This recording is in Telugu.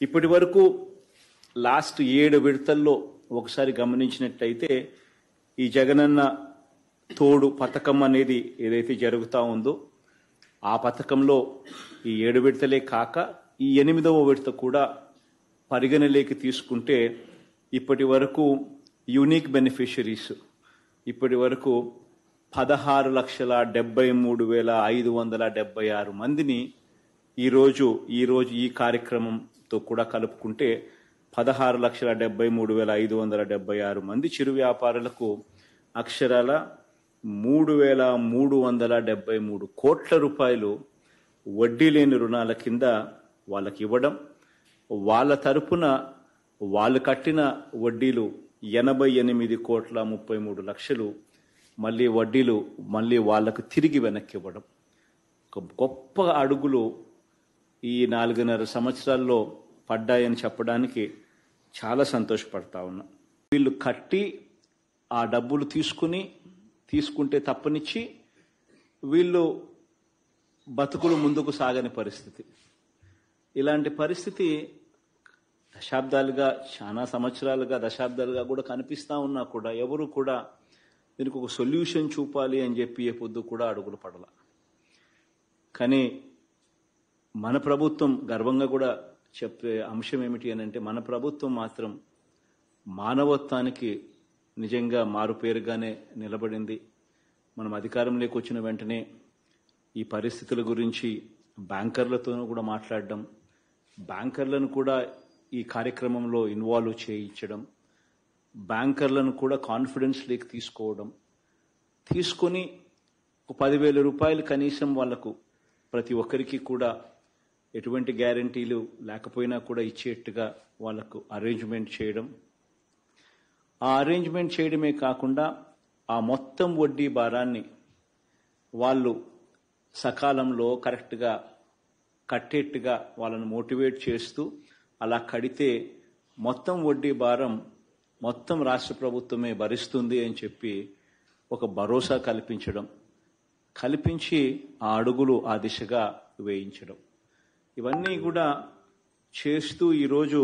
ఇప్పటి వరకు లాస్ట్ 7 విడతల్లో ఒకసారి గమనించినట్టయితే ఈ జగనన్న తోడు పథకం అనేది ఏదైతే జరుగుతూ ఉందో ఆ పథకంలో ఈ 7 విడతలే కాక ఈ 8వ విడత కూడా పరిగణలోకి తీసుకుంటే ఇప్పటి వరకు యూనిక్ బెనిఫిషరీస్ ఇప్పటి వరకు 16,73,576 మందిని ఈరోజు ఈ కార్యక్రమంతో కూడా కలుపుకుంటే 16,73,576 మంది చిరు వ్యాపారులకు అక్షరాల 3,373 కోట్ల రూపాయలు వడ్డీ లేని రుణాల కింద వాళ్ళకి ఇవ్వడం, వాళ్ళ తరపున వాళ్ళు కట్టిన వడ్డీలు 88,33,00,000 మళ్ళీ వడ్డీలు వాళ్లకు తిరిగి వెనక్కి ఇవ్వడం. ఒక గొప్ప అడుగులు ఈ 4.5 సంవత్సరాల్లో పడ్డాయని చెప్పడానికి చాలా సంతోషపడతా ఉన్నా. వీళ్ళు కట్టి ఆ డబ్బులు తీసుకుంటే తప్పనిచ్చి వీళ్ళు బతుకులు ముందుకు సాగని పరిస్థితి. ఇలాంటి పరిస్థితి చాలా సంవత్సరాలుగా దశాబ్దాలుగా కూడా కనిపిస్తా ఉన్నా కూడా ఎవరు కూడా దీనికి ఒక సొల్యూషన్ చూపాలి అని చెప్పి ఏ పొద్దు కూడా అడుగులు పడల. కానీ మన ప్రభుత్వం గర్వంగా కూడా చెప్పే అంశం ఏమిటి అని అంటే మన ప్రభుత్వం మాత్రం మానవత్వానికి నిజంగా మారుపేరుగానే నిలబడింది. మనం అధికారంలోకి వచ్చిన వెంటనే ఈ పరిస్థితుల గురించి బ్యాంకర్లతోనూ కూడా మాట్లాడడం, బ్యాంకర్లను కూడా ఈ కార్యక్రమంలో ఇన్వాల్వ్ చేయించడం, బ్యాంకర్లను కూడా కాన్ఫిడెన్స్ లేక్ తీసుకొని 10,000 రూపాయలు కనీసం వాళ్లకు ప్రతి ఒక్కరికి కూడా ఎటువంటి గ్యారంటీలు లేకపోయినా కూడా ఇచ్చేట్టుగా వాళ్లకు అరేంజ్మెంట్ చేయడం. ఆ అరేంజ్మెంట్ చేయడమే కాకుండా ఆ మొత్తం వడ్డీ భారాన్ని వాళ్ళు సకాలంలో కరెక్ట్గా కట్టేట్టుగా వాళ్ళను మోటివేట్ చేస్తూ అలా కడితే మొత్తం వడ్డీ భారం మొత్తం రాష్ట్ర ప్రభుత్వమే భరిస్తుంది అని చెప్పి ఒక భరోసా కల్పించి ఆ అడుగులు ఆ దిశగా వేయించడం, ఇవన్నీ కూడా చేస్తూ ఈరోజు